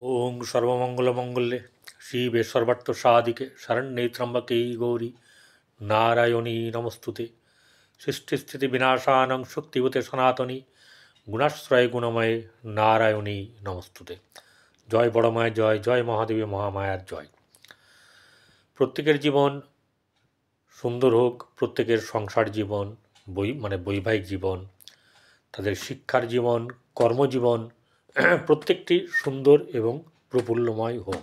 ओं सर्वमंगलमंगल्ये शिवे सर्वार्थसाधिके शरण्ये त्र्यंबके गौरी नारायणी नमस्तुते। सृष्टिस्थितिविनाशानं शक्तिवते सनातनी गुणाश्रय गुणमये नारायणी नमस्तुते। जय बड़ माय जय, जय महादेवी महामायार जय। प्रत्येकेर जीवन सुंदर होक, प्रत्येकेर संसार जीवन वैवाहिक जीवन, तादेर शिक्षार जीवन, कर्मजीवन प्रत्येकटी सुंदर एवं प्रफुल्लमय होक।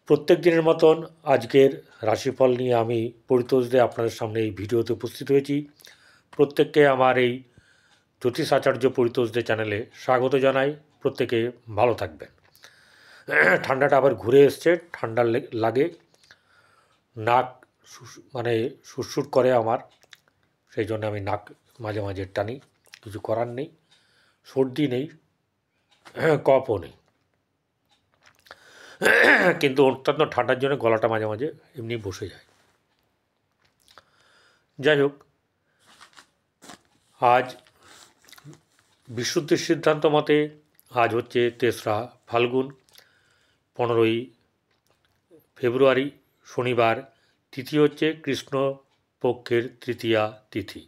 प्रत्येक दिनेर मतन आजकेर राशिफल निये आमी परितोष दे आपनादेर सामने এই ভিডিওতে উপস্থিত হয়েছি। প্রত্যেককে আমার এই জ্যোতিষ আচার্য परितोष दे চ্যানেলে স্বাগত জানাই। প্রত্যেকে ভালো থাকবেন। ঠান্ডাটা আবার ঘুরে এসছে, ঠান্ডা লাগে, নাক মানে সুরসুর করে আমার, সেই জন্য আমি নাক মাঝে মাঝে টানি, কিছু করার নেই। সর্দি নেই, কফও নেই, কিন্তু অত্যন্ত ঠান্ডার জন্য গলাটা মাঝে মাঝে এমনি বসে যায়। যাই হোক, আজ বিশুদ্ধ সিদ্ধান্ত মতে আজ হচ্ছে ৩রা ফাল্গুন, 15ই ফেব্রুয়ারি, শনিবার। তিথি হচ্ছে কৃষ্ণ পক্ষের তৃতীয়া তিথি।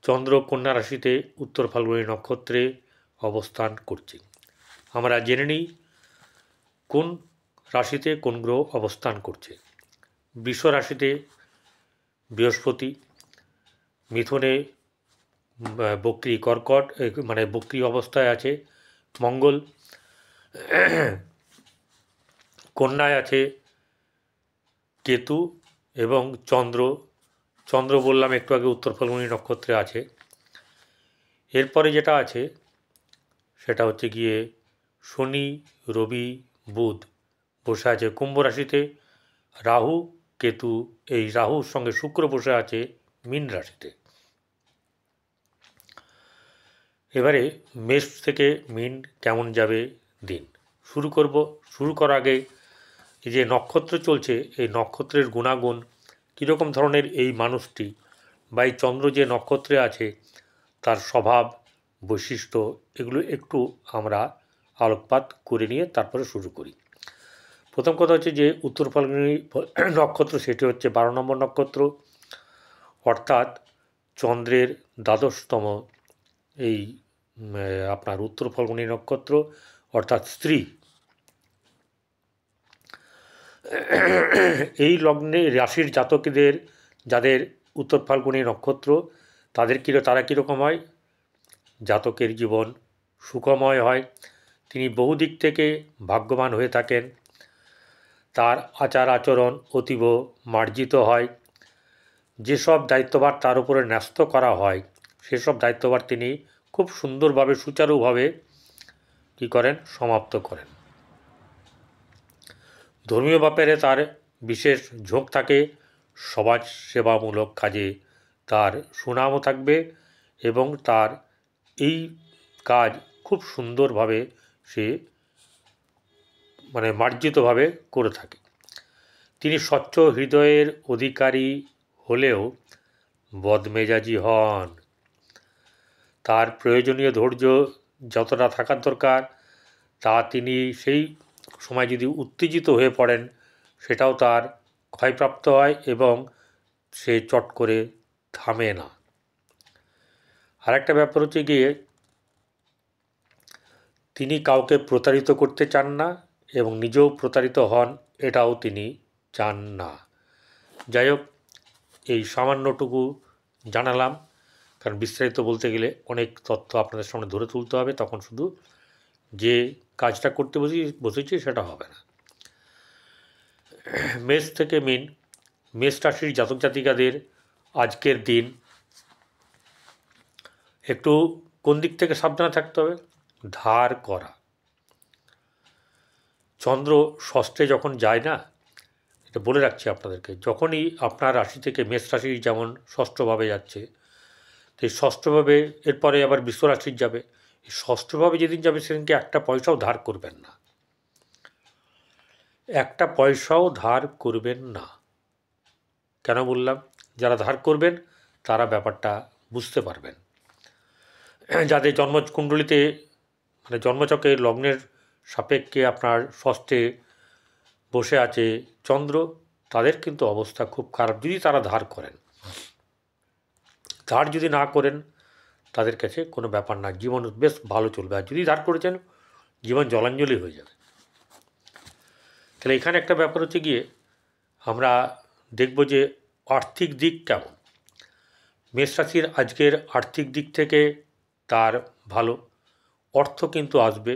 চন্দ্র কন্যা রাশিতে উত্তর ফাল্গুনী নক্ষত্রে অবস্থান করছে। আমরা জেনে নিই কোন রাশিতে কোন গ্রহ অবস্থান করছে। বৃষ রাশিতে বৃহস্পতি, মিথুনে বক্রী কর্কট বক্রী অবস্থায় আছে মঙ্গল, কন্যায় আছে কেতু এবং চন্দ্র বললাম একটু আগে উত্তর ফাল্গুনী নক্ষত্রে আছে। এরপরে যেটা আছে সেটা হচ্ছে গিয়ে শনি, রবি, বুধ বসে আছে কুম্ভ রাশিতে। রাহু কেতু, এই রাহুর সঙ্গে শুক্র বসে আছে মীন রাশিতে। এবারে মেষ থেকে মীন কেমন যাবে দিন শুরু করার আগে এই যে নক্ষত্র চলছে, এই নক্ষত্রের গুণাগুণ কীরকম ধরনের এই মানুষটি বা এই চন্দ্র যে নক্ষত্রে আছে তার স্বভাব বৈশিষ্ট্য এগুলো একটু আমরা আলোকপাত করে নিয়ে তারপরে শুরু করি। প্রথম কথা হচ্ছে যে উত্তর ফাল্গুনী নক্ষত্র, সেটি হচ্ছে 12 নম্বর নক্ষত্র, অর্থাৎ চন্দ্রের দ্বাদশতম এই আপনার উত্তর ফাল্গুনী নক্ষত্র, অর্থাৎ স্ত্রী। এই লগ্নে রাশির জাতকদের যাদের উত্তর ফাল্গুনী নক্ষত্র তারা কীরকম হয়? জাতকের জীবন সুখময় হয়, তিনি বহুদিক থেকে ভাগ্যবান হয়ে থাকেন, তার আচার আচরণ অতীব মার্জিত হয়, যেসব দায়িত্বভার তার উপরে ন্যস্ত করা হয় সেসব দায়িত্বভার তিনি খুব সুন্দরভাবে সুচারুভাবে সমাপ্ত করেন। ধর্মীয় ব্যাপারে তার বিশেষ ঝোঁক থাকে, সমাজ সেবামূলক কাজে তার সুনামও থাকবে এবং তার এই কাজ খুব সুন্দরভাবে সে মার্জিতভাবে করে থাকে। তিনি স্বচ্ছ হৃদয়ের অধিকারী হলেও বদমেজাজি হন। তার প্রয়োজনীয় ধৈর্য যতটা থাকার দরকার তা তিনি সেই সময় যদি উত্তেজিত হয়ে পড়েন সেটাও তার ক্ষয়প্রাপ্ত হয় এবং সে চট করে থামে না। আরেকটা ব্যাপার হচ্ছে গিয়ে তিনি কাউকে প্রতারিত করতে চান না এবং নিজেও প্রতারিত হন, এটাও তিনি চান না। যাই হোক, এই সামান্যটুকু জানালাম, কারণ বিস্তারিত বলতে গেলে অনেক তথ্য আপনাদের সামনে ধরে তুলতে হবে, তখন শুধু যে কাজটা করতে বসেছি সেটা হবে না। মেষ থেকে মীন, মেষ রাশির জাতক জাতিকাদের আজকের দিন একটু কোন দিক থেকে সাবধানে থাকতে হবে? ধার করা। চন্দ্র ষষ্ঠে যখন যায় না, এটা বলে রাখছি আপনাদেরকে, যখনই আপনার রাশি থেকে মেষ রাশি যেমন ষষ্ঠভাবে যাচ্ছে, তো এই ষষ্ঠভাবে এরপরে আবার বৃষ রাশির যাবে, এই ষষ্ঠভাবে যেদিন যাবে সেদিনকে একটা পয়সাও ধার করবেন না, একটা পয়সাও ধার করবেন না। কেন বললাম? যারা ধার করবেন তারা ব্যাপারটা বুঝতে পারবেন। যাদের জন্মকুণ্ডলিতে মানে জন্মচক্রে লগ্নের সাপেক্ষে আপনার ষষ্ঠে বসে আছে চন্দ্র, তাদের কিন্তু অবস্থা খুব খারাপ যদি তারা ধার করেন। ধার যদি না করেন তাদের কাছে কোনো ব্যাপার না, জীবন বেশ ভালো চলবে। আর যদি ধার করেছেন জীবন জলাঞ্জলি হয়ে যাবে। তাহলে এখানে একটা ব্যাপার হচ্ছে গিয়ে আমরা দেখব যে আর্থিক দিক কেমন। মেষ রাশির আজকের আর্থিক দিক থেকে তার ভালো, অর্থ কিন্তু আসবে।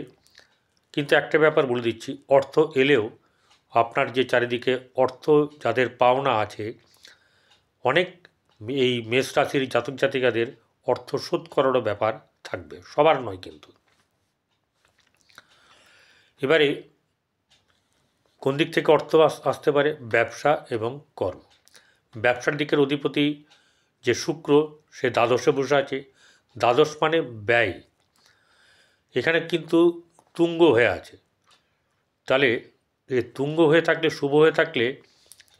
কিন্তু একটা ব্যাপার বলে দিচ্ছি, অর্থ এলেও আপনার যে চারিদিকে অর্থ যাদের পাওনা আছে, অনেক এই মেষ রাশির জাতক জাতিকাদের অর্থ শোধ করারও ব্যাপার থাকবে, সবার নয় কিন্তু। এবারে কোন দিক থেকে অর্থ আসতে পারে? ব্যবসা এবং কর্ম। ব্যবসার দিকের অধিপতি যে শুক্র, সে দ্বাদশে বসে আছে। দ্বাদশ মানে ব্যয়, এখানে কিন্তু তুঙ্গ হয়ে আছে। তাহলে এ তুঙ্গ হয়ে থাকলে, শুভ হয়ে থাকলে,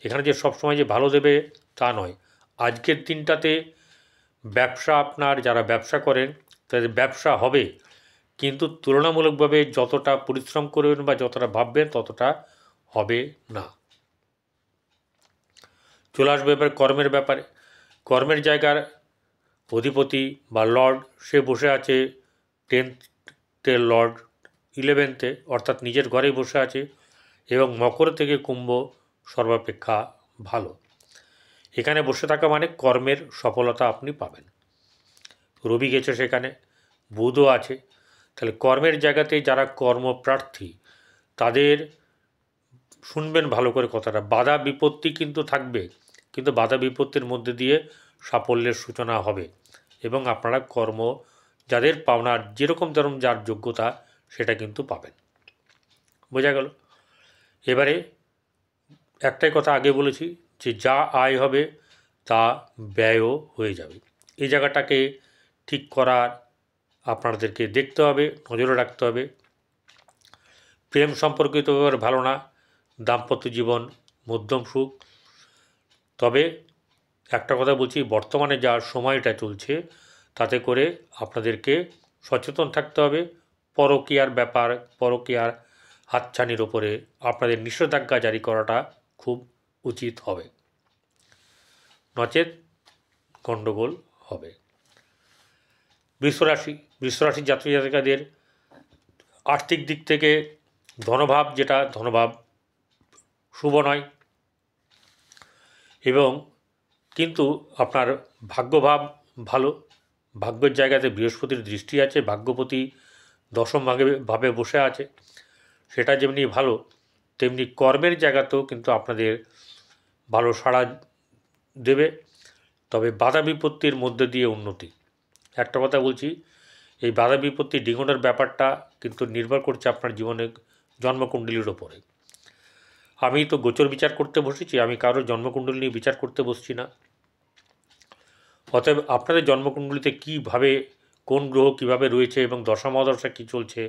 এখানে যে সবসময় যে ভালো দেবে তা নয়। আজকের দিনটাতে ব্যবসা, আপনার যারা ব্যবসা করেন তাদের ব্যবসা হবে, কিন্তু তুলনামূলকভাবে যতটা পরিশ্রম করবেন বা যতটা ভাববেন ততটা হবে না। চলে আসবে এবার কর্মের ব্যাপারে। কর্মের জায়গার অধিপতি বা লর্ড, সে বসে আছে 10th লর্ড 11th, অর্থাৎ নিজের ঘরেই বসে আছে। এবং মকর থেকে কুম্ভ সর্বাপেক্ষা ভালো। এখানে বসে থাকা মানে কর্মের সফলতা আপনি পাবেন। রবি গেছে সেখানে, বুধও আছে। তাহলে কর্মের জায়গাতে যারা কর্মপ্রার্থী তাদের শুনবেন ভালো করে কথাটা, বাধা বিপত্তি কিন্তু থাকবে, কিন্তু বাধা বিপত্তির মধ্যে দিয়ে সাফল্যের সূচনা হবে এবং আপনারা কর্ম যাদের পাওনার যেরকম ধরুন যার যোগ্যতা সেটা কিন্তু পাবেন। বোঝা গেল? এবারে একটাই কথা আগে বলেছি যে যা আয় হবে তা ব্যয়ও হয়ে যাবে। এই জায়গাটাকে ঠিক করার আপনাদেরকে দেখতে হবে, নজরে রাখতে হবে। প্রেম সম্পর্কিত ব্যাপার ভালো না, দাম্পত্য জীবন মধ্যম সুখ। তবে একটা কথা বলছি, বর্তমানে যা সময়টা চলছে তাতে করে আপনাদেরকে সচেতন থাকতে হবে। পরকীয়ার ব্যাপার, পরকীয়ার হাতছানির ওপরে আপনাদের নিষেধাজ্ঞা জারি করাটা খুব উচিত হবে, নচেত গণ্ডগোল হবে। বৃষরাশি জাতক জাতিকাদের আর্থিক দিক থেকে ধনভাব, যেটা ধনভাব শুভ নয়, এবং কিন্তু আপনার ভাগ্যভাব ভালো। ভাগ্যের জায়গাতে বৃহস্পতির দৃষ্টি আছে, ভাগ্যপতি দশম ভাবে বসে আছে, সেটা যেমনি ভালো তেমনি কর্মের জায়গাতেও কিন্তু আপনাদের ভালো সাড়া দেবে। তবে বাধা বিপত্তির মধ্যে দিয়ে উন্নতি। একটা কথা বলছি, এই বাধা বিপত্তি ডিঙোনোর ব্যাপারটা কিন্তু নির্ভর করছে আপনার জীবনের জন্মকুণ্ডলীর ওপরে। আমি তো গোচর বিচার করতে বসেছি, আমি কারোর জন্মকুণ্ডলী নিয়ে বিচার করতে বসছি না। অতএব আপনাদের জন্মকুণ্ডলীতে কীভাবে কোন গ্রহ কিভাবে রয়েছে এবং দশা মহাদশা কী চলছে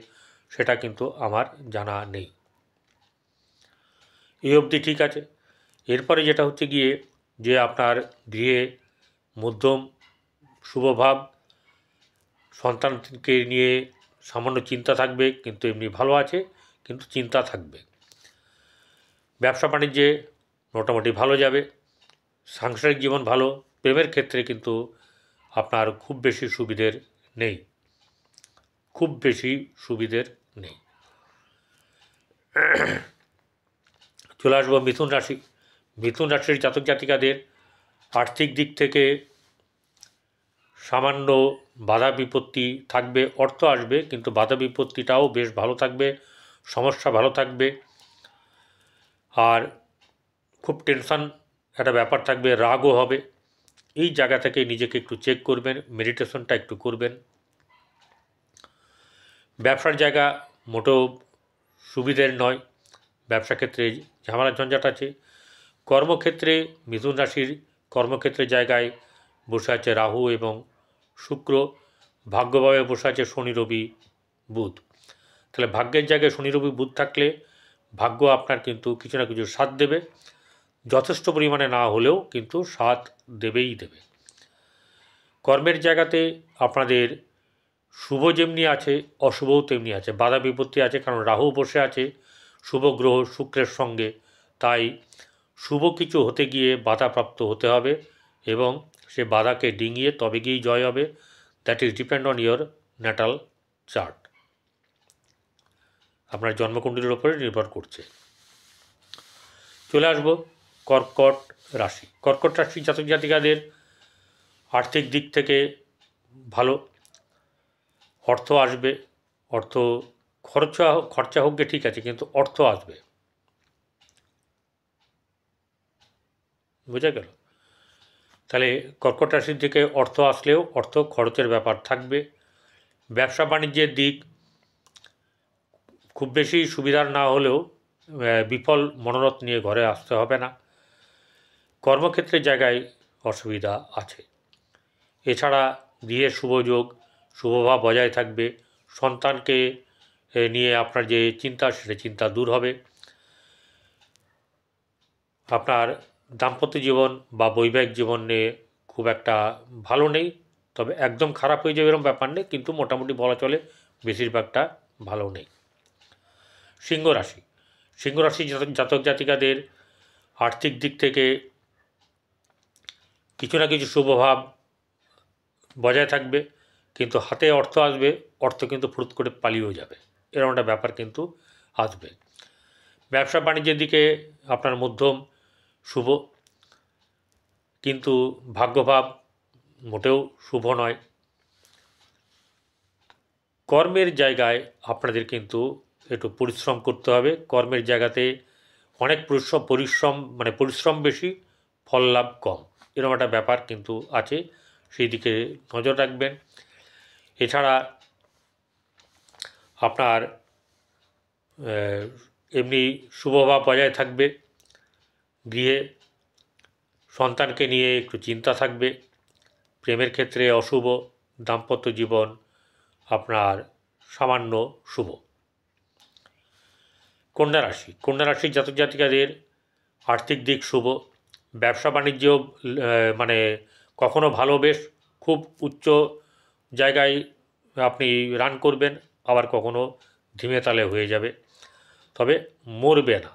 সেটা কিন্তু আমার জানা নেই। এই অবধি ঠিক আছে। এরপরে যেটা হচ্ছে গিয়ে যে আপনার গৃহে মধ্যম শুভভাব, সন্তানকে নিয়ে সামান্য চিন্তা থাকবে, কিন্তু এমনি ভালো আছে, কিন্তু চিন্তা থাকবে। ব্যবসা বাণিজ্যে মোটামুটি ভালো যাবে। সাংসারিক জীবন ভালো। প্রেমের ক্ষেত্রে কিন্তু আপনার খুব বেশি সুবিধের নেই, খুব বেশি সুবিধের নেই। চলে আসবো মিথুন রাশি। মিথুন রাশির জাতক জাতিকাদের আর্থিক দিক থেকে সামান্য বাধা বিপত্তি থাকবে, অর্থ আসবে কিন্তু বাধা বিপত্তিটাও বেশ ভালো থাকবে, সমস্যা ভালো থাকবে। আর খুব টেনশন একটা ব্যাপার থাকবে, রাগও হবে। এই জায়গা থেকে নিজেকে একটু চেক করবেন, মেডিটেশনটা একটু করবেন। ব্যবসার জায়গা মোটেও সুবিধের নয়, ব্যবসা ক্ষেত্রে ঝামেলা ঝঞ্ঝাট আছে। কর্মক্ষেত্রে মিথুন রাশির কর্মক্ষেত্রের জায়গায় বসে আছে রাহু এবং শুক্র, ভাগ্যভাবে বসে আছে শনি রবি বুধ। তাহলে ভাগ্যের জায়গায় শনি রবি বুধ থাকলে ভাগ্য আপনার কিন্তু কিছু না কিছু সাথ দেবে, যথেষ্ট পরিমাণে না হলেও কিন্তু সাথ দেবেই দেবে। কর্মের জায়গাতে আপনাদের শুভ যেমনি আছে অশুভও তেমনি আছে, বাধা বিপত্তি আছে, কারণ রাহু বসে আছে শুভ গ্রহ শুক্রের সঙ্গে। তাই শুভ কিছু হতে গিয়ে বাধাপ্রাপ্ত হতে হবে এবং সে বাধাকে ডিঙিয়ে তবে গিয়েই জয় হবে। That is depend on your natal chart, আপনার জন্মকুণ্ডলীর ওপরে নির্ভর করছে। চলে আসব কর্কট রাশি। কর্কট রাশি জাতক জাতিকাদের আর্থিক দিক থেকে ভালো, অর্থ আসবে। অর্থ খরচা হোক গে ঠিক আছে, কিন্তু অর্থ আসবে, বোঝা গেল? তাহলে কর্কট রাশির থেকে অর্থ আসলেও অর্থ খরচের ব্যাপার থাকবে। ব্যবসা বাণিজ্যের দিক খুব বেশি সুবিধার না হলেও বিফল মনোরথ নিয়ে ঘরে আসতে হবে না। কর্মক্ষেত্রের জায়গায় অসুবিধা আছে। এছাড়া গৃহের শুভযোগ শুভভাব বজায় থাকবে। সন্তানকে নিয়ে আপনার যে চিন্তা সেটা চিন্তা দূর হবে। আপনার দাম্পত্য জীবন বা বৈবাহিক জীবন নিয়ে খুব একটা ভালো নেই, তবে একদম খারাপ হয়ে যাবে এরকম ব্যাপার নেই, কিন্তু মোটামুটি বলা চলে বেশিরভাগটা ভালো নেই। সিংহ রাশি। সিংহ রাশি জাতক জাতিকাদের আর্থিক দিক থেকে কিছু না কিছু শুভভাব বজায় থাকবে, কিন্তু হাতে অর্থ আসবে, অর্থ কিন্তু ফুরুত করে পালিয়েও যাবে, এরকম একটা ব্যাপার কিন্তু আসবে। ব্যবসা বাণিজ্যের দিকে আপনার মধ্যম শুভ, কিন্তু ভাগ্যভাব মোটেও শুভ নয়। কর্মের জায়গায় আপনাদের কিন্তু একটু পরিশ্রম করতে হবে। কর্মের জায়গাতে অনেক পরিশ্রম বেশি, ফল লাভ কম, এরকম একটা ব্যাপার কিন্তু আছে, সেই দিকে নজর রাখবেন। এছাড়া আপনার এমনি শুভভাব বজায় থাকবে। গৃহে সন্তানকে নিয়ে একটু চিন্তা থাকবে। প্রেমের ক্ষেত্রে অশুভ, দাম্পত্য জীবন আপনার সামান্য শুভ। কন্যা রাশির জাতক জাতিকাদের আর্থিক দিক শুভ। ব্যবসা বাণিজ্য মানে কখনো ভালো, বেশ খুব উচ্চ জায়গায় আপনি রান করবেন, আবার কখনো ধিমে তালে হয়ে যাবে, তবে মরবে না।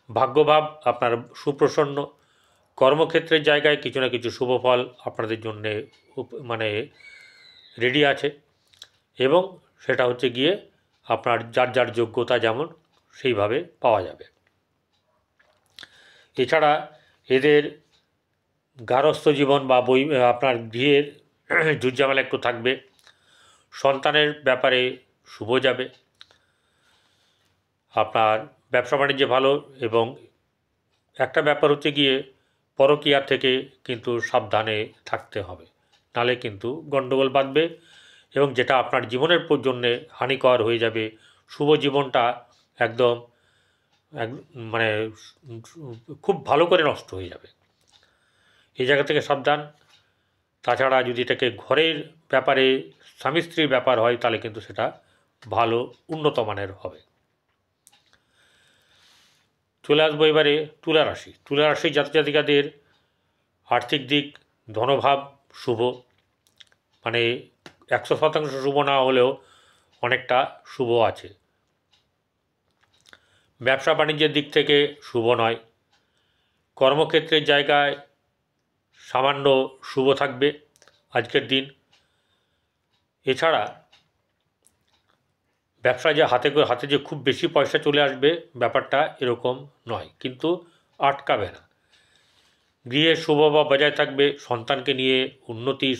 ভাগ্যভাব আপনার সুপ্রসন্ন। কর্মক্ষেত্রের জায়গায় কিছু না কিছু শুভ ফল আপনাদের জন্যে মানে রেডি আছে, এবং সেটা হচ্ছে গিয়ে আপনার যার যার যোগ্যতা যেমন সেইভাবে পাওয়া যাবে। এছাড়া এদের গারস্থ জীবন বা আপনার গৃহের ঝুটঝামেলা একটু থাকবে। সন্তানের ব্যাপারে শুভ যাবে। আপনার ব্যবসা বাণিজ্যে ভালো, এবং একটা ব্যাপার হচ্ছে গিয়ে পরকীয়া থেকে কিন্তু সাবধানে থাকতে হবে, নালে কিন্তু গণ্ডগোল বাঁধবে এবং যেটা আপনার জীবনের জন্যে হানিকর হয়ে যাবে। শুভ জীবনটা একদম মানে খুব ভালো করে নষ্ট হয়ে যাবে, এই জায়গা থেকে সাবধান। তাছাড়া যদি এটাকে ঘরের ব্যাপারে স্বামী স্ত্রীর ব্যাপার হয় তাহলে কিন্তু সেটা ভালো উন্নত মানের হবে। চলে আসবো এবারে তুলা রাশি। তুলা রাশি জাতক জাতিকাদের আর্থিক দিক ধনভাব শুভ, মানে 100% শুভ না হলেও অনেকটা শুভ আছে। ব্যবসা বাণিজ্যের দিক থেকে শুভ নয়। কর্মক্ষেত্রের জায়গায় সামান্য শুভ থাকবে আজকের দিন। এছাড়া ব্যবসা যে হাতে যে খুব বেশি পয়সা চলে আসবে ব্যাপারটা এরকম নয়, কিন্তু আটকাবে না। গৃহে শুভভাব বজায় থাকবে। সন্তানকে নিয়ে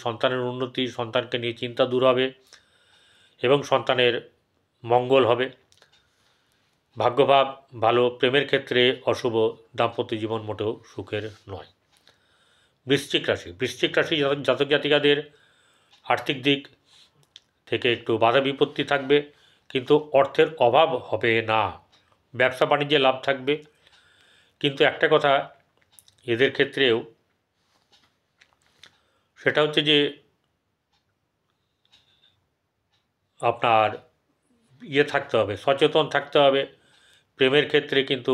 সন্তানের উন্নতি, সন্তানকে নিয়ে চিন্তা দূর হবে এবং সন্তানের মঙ্গল হবে। ভাগ্যভাব ভালো। প্রেমের ক্ষেত্রে অশুভ, দাম্পত্য জীবন মোটেও সুখের নয়। বৃশ্চিক রাশি জাতক জাতিকাদের আর্থিক দিক থেকে একটু বাধা বিপত্তি থাকবে, কিন্তু অর্থের অভাব হবে না। ব্যবসা বাণিজ্যে লাভ থাকবে, কিন্তু একটা কথা এদের ক্ষেত্রেও, সেটা হচ্ছে যে আপনার থাকতে হবে, সচেতন থাকতে হবে। প্রেমের ক্ষেত্রে কিন্তু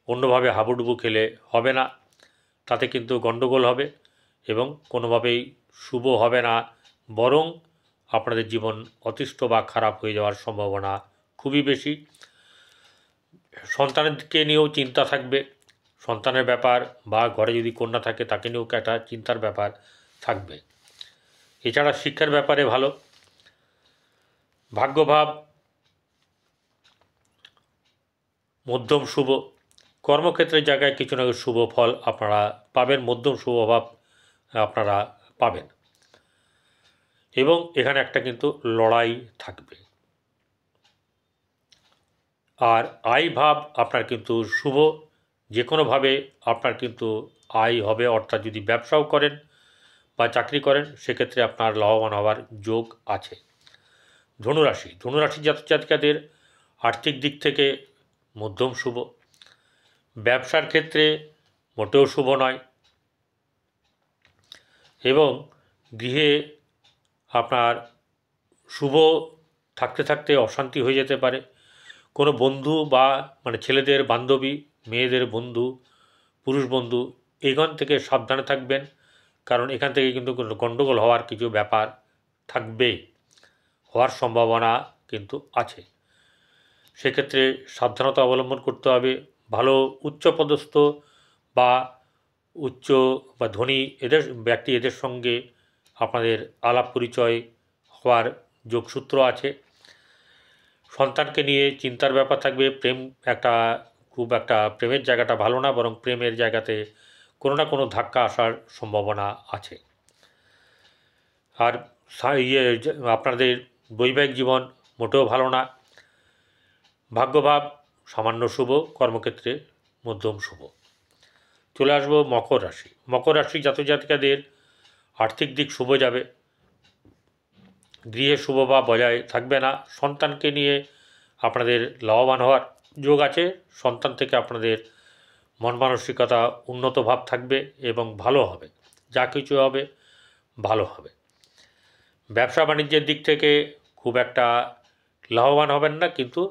অন্যভাবে হাবুডুবু খেলে হবে না, তাতে কিন্তু গণ্ডগোল হবে এবং কোনোভাবেই শুভ হবে না, বরং আপনাদের জীবন অতিষ্ঠ বা খারাপ হয়ে যাওয়ার সম্ভাবনা খুবই বেশি। সন্তানকে নিয়েও চিন্তা থাকবে, সন্তানের ব্যাপার, বা ঘরে যদি কন্যা থাকে তাকে নিয়েও একটা চিন্তার ব্যাপার থাকবে। এছাড়া শিক্ষার ব্যাপারে ভালো। ভাগ্যভাব মধ্যম শুভ, কর্মক্ষেত্রের জায়গায় কিছু না কিছু শুভ ফল আপনারা পাবেন, মধ্যম শুভভাব আপনারা পাবেন। এবং এখানে একটা কিন্তু লড়াই থাকবে। আর আয় ভাব আপনার কিন্তু শুভ, যে কোনোভাবে আপনার কিন্তু আয় হবে, অর্থাৎ যদি ব্যবসাও করেন বা চাকরি করেন সেক্ষেত্রে আপনার লাভবান হওয়ার যোগ আছে। ধনুরাশি, ধনুরাশি জাতক জাতিকাদের আর্থিক দিক থেকে মধ্যম শুভ, ব্যবসার ক্ষেত্রে মোটেও শুভ নয়, এবং গৃহে আপনার শুভ থাকতে থাকতে অশান্তি হয়ে যেতে পারে। কোনো বন্ধু বা মানে ছেলেদের বান্ধবী, মেয়েদের বন্ধু, পুরুষ বন্ধু, এখান থেকে সাবধানে থাকবেন, কারণ এখান থেকে কিন্তু গণ্ডগোল হওয়ার কিছু ব্যাপার থাকবে, হওয়ার সম্ভাবনা কিন্তু আছে। সেক্ষেত্রে সাবধানতা অবলম্বন করতে হবে। ভালো উচ্চপদস্থ বা উচ্চ বা ধনী এদের সঙ্গে আপনাদের আলাপ পরিচয় হওয়ার যোগসূত্র আছে। সন্তানকে নিয়ে চিন্তার ব্যাপার থাকবে। খুব একটা প্রেমের জায়গাটা ভালো না, বরং প্রেমের জায়গাতে কোনো না কোনো ধাক্কা আসার সম্ভাবনা আছে। আর আপনাদের বৈবাহিক জীবন মোটেও ভালো না। ভাগ্যভাব সামান্য শুভ, কর্মক্ষেত্রে মধ্যম শুভ। চলে আসবো মকর রাশি। মকর রাশি জাতক জাতিকাদের আর্থিক দিক শুভ যাবে, গৃহে শুভভাব বজায় থাকবে না। সন্তানকে নিয়ে আপনাদের লাভবান হওয়ার যোগ আছে। সন্তান থেকে আপনাদের মন মানসিকতা উন্নত ভাব থাকবে এবং ভালো হবে, যা কিছু হবে ভালো হবে। ব্যবসা বাণিজ্যের দিক থেকে খুব একটা লাভবান হবেন না, কিন্তু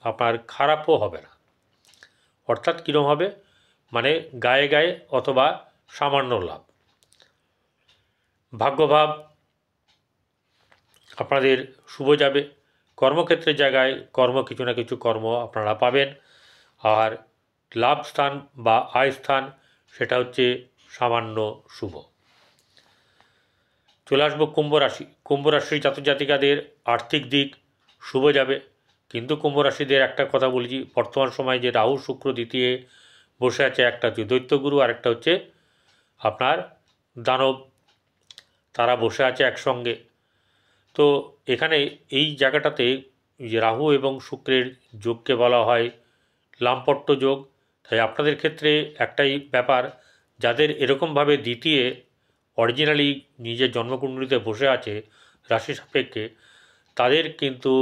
আপনার খারাপও হবে না। অর্থাৎ কীরকম হবে, মানে গায়ে গায়ে অথবা সামান্য লাভ। ভাগ্যভাব আপনাদের শুভ যাবে, কর্মক্ষেত্রের জায়গায় কিছু না কিছু কর্ম আপনারা পাবেন। আর লাভ স্থান বা আয় স্থান সেটা হচ্ছে সামান্য শুভ। চলে আসবো কুম্ভ রাশি। কুম্ভ রাশির জাতক জাতিকাদের আর্থিক দিক শুভ যাবে, কিন্তু কুম্ভ রাশিদের একটা কথা বলছি, বর্তমান সময়ে যে রাহু শুক্র দ্বিতীয় বসে আছে, একটা হচ্ছে দৈত্যগুরু আর একটা হচ্ছে আপনার দানব, তারা বসে আছে একসঙ্গে। তো এখানে এই জায়গাটাতে যে রাহু এবং শুক্রের যোগকে বলা হয় লামপট্ট যোগ। তাই আপনাদের ক্ষেত্রে একটাই ব্যাপার, যাদের এরকমভাবে দ্বিতীয় অরিজিনালি নিজের জন্মকুণ্ডলিতে বসে আছে রাশি সাপেক্ষে, তাদের কিন্তু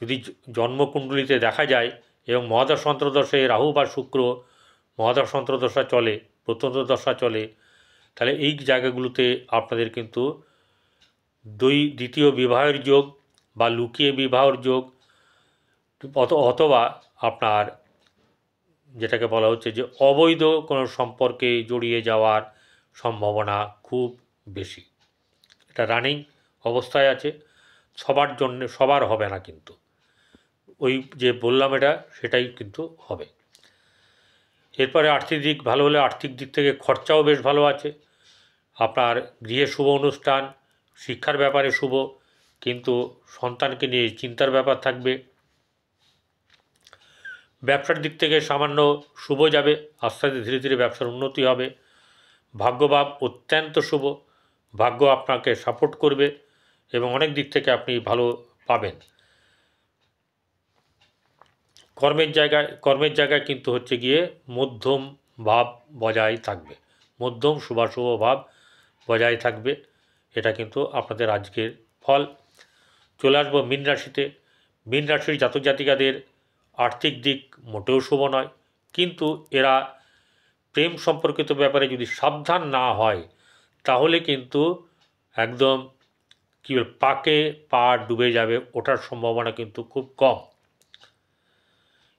যদি জন্মকুণ্ডলিতে দেখা যায় এবং মহাদশ অন্তর্দশে রাহু বা শুক্র মহাদশ অন্তর্দশা চলে, প্রত্যন্ত দশা চলে, তাহলে এই জায়গাগুলোতে আপনাদের কিন্তু দ্বিতীয় বিবাহের যোগ বা লুকিয়ে বিবাহের যোগ, অথবা আপনার যেটাকে বলা হচ্ছে যে অবৈধ কোনো সম্পর্কে জড়িয়ে যাওয়ার সম্ভাবনা খুব বেশি। এটা রানিং অবস্থায় আছে, সবার হবে না, কিন্তু ওই যে বললাম এটা সেটাই কিন্তু হবে। এরপরে আর্থিক দিক ভালো হলে আর্থিক দিক থেকে খরচাও বেশ ভালো আছে। আপনার গৃহে শুভ অনুষ্ঠান, শিক্ষার ব্যাপারে শুভ, কিন্তু সন্তানকে নিয়ে চিন্তার ব্যাপার থাকবে। ব্যবসার দিক থেকে সামান্য শুভ যাবে, আস্তে আস্তে ধীরে ধীরে ব্যবসার উন্নতি হবে। ভাগ্যভাব অত্যন্ত শুভ, ভাগ্য আপনাকে সাপোর্ট করবে এবং অনেক দিক থেকে আপনি ভালো পাবেন। কর্মের জায়গায় কিন্তু হচ্ছে গিয়ে মধ্যম ভাব বজায় থাকবে, মধ্যম শুভাশুভ ভাব বজায় থাকবে। এটা কিন্তু আপনাদের আজকের ফল। চলে আসবো মীন রাশিতে। মীন রাশির জাতক জাতিকাদের আর্থিক দিক মোটেও শুভ নয়, কিন্তু এরা প্রেম সম্পর্কিত ব্যাপারে যদি সাবধান না হয় তাহলে কিন্তু একদম কী পাকে পা ডুবে যাবে, ওঠার সম্ভাবনা কিন্তু খুব কম।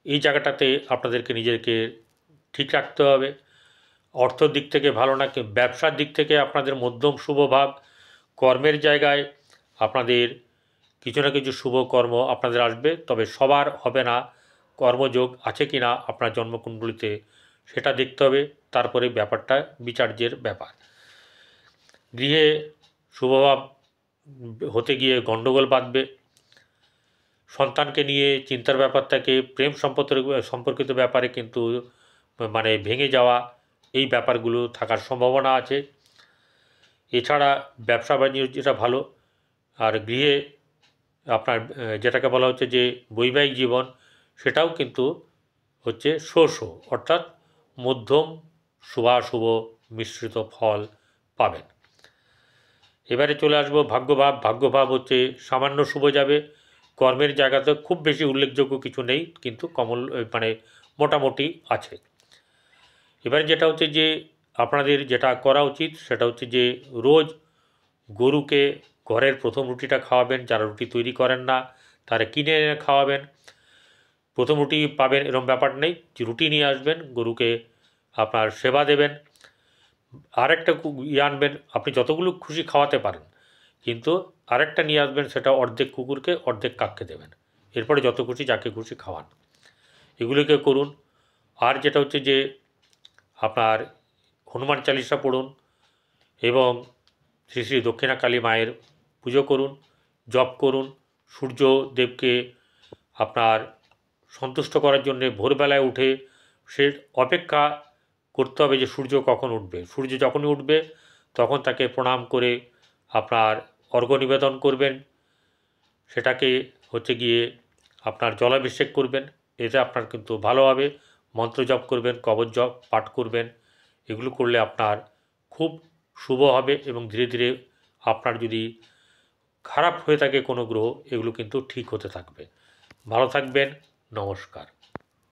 এই জায়গাটাতে আপনাদেরকে নিজেকে ঠিক রাখতে হবে। অর্থর দিক থেকে ভালো না, ব্যবসার দিক থেকে আপনাদের মধ্যম শুভ ভাব। কর্মের জায়গায় আপনাদের কিছু না কিছু শুভ কর্ম আপনাদের আসবে, তবে সবার হবে না। কর্মযোগ আছে কি না আপনার জন্মকুণ্ডলিতে সেটা দেখতে হবে, তারপরে ব্যাপারটা বিচার্যের ব্যাপার। গৃহে শুভভাব হতে গিয়ে গণ্ডগোল বাঁধবে, সন্তানকে নিয়ে চিন্তার ব্যাপার থাকে, প্রেম সম্পর্কিত ব্যাপারে কিন্তু মানে ভেঙে যাওয়া, এই ব্যাপারগুলো থাকার সম্ভাবনা আছে। এছাড়া ব্যবসা বাণিজ্যটা ভালো। আর গৃহে আপনার যেটাকে বলা হচ্ছে যে বৈবাহিক জীবন, সেটাও কিন্তু হচ্ছে শো অর্থাৎ মধ্যম শুভাশুভ মিশ্রিত ফল পাবেন। এবারে চলে আসবো ভাগ্যভাব। ভাগ্যভাব হচ্ছে সামান্য শুভ যাবে, কর্মের জায়গাতে খুব বেশি উল্লেখযোগ্য কিছু নেই, কিন্তু মানে মোটামুটি আছে। এবারে যেটা হচ্ছে যে আপনাদের যেটা করা উচিত সেটা হচ্ছে যে রোজ গরুকে ঘরের প্রথম রুটিটা খাওয়াবেন। যারা রুটি তৈরি করেন না তারা কিনে এনে খাওয়াবেন। প্রথম রুটি পাবেন এরকম ব্যাপার নেই, যে রুটি নিয়ে আসবেন, গরুকে আপনার সেবা দেবেন। আরেকটা আনবেন, আপনি যতগুলো খুশি খাওয়াতে পারেন, কিন্তু আরেকটা নিয়ে আসবেন, সেটা অর্ধেক কুকুরকে অর্ধেক কাককে দেবেন। এরপরে যত খুশি যাকে খুশি খাওয়ান, এগুলোকে করুন। আর যেটা হচ্ছে যে আপনার হনুমান চালিসা পড়ুন এবং শ্রী শ্রী দক্ষিণাকালী মায়ের পুজো করুন, জপ করুন। সূর্যদেবকে আপনার সন্তুষ্ট করার জন্যে ভোরবেলায় উঠে সে অপেক্ষা করতে হবে যে সূর্য কখন উঠবে। সূর্য যখনই উঠবে তখন তাকে প্রণাম করে আপনার অর্ঘ্য নিবেদন করবেন। সেটাকে হচ্ছে গিয়ে আপনার জলাভিষেক করবেন। এতে আপনার কিন্তু ভালো হবে। মন্ত্র জপ করবেন, কবচ জপ পাঠ করবেন। এগুলো করলে আপনার খুব শুভ হবে এবং ধীরে ধীরে আপনার যদি খারাপ হয়ে থাকে কোনো গ্রহ, এগুলো কিন্তু ঠিক হতে থাকবে। ভালো থাকবেন। নমস্কার।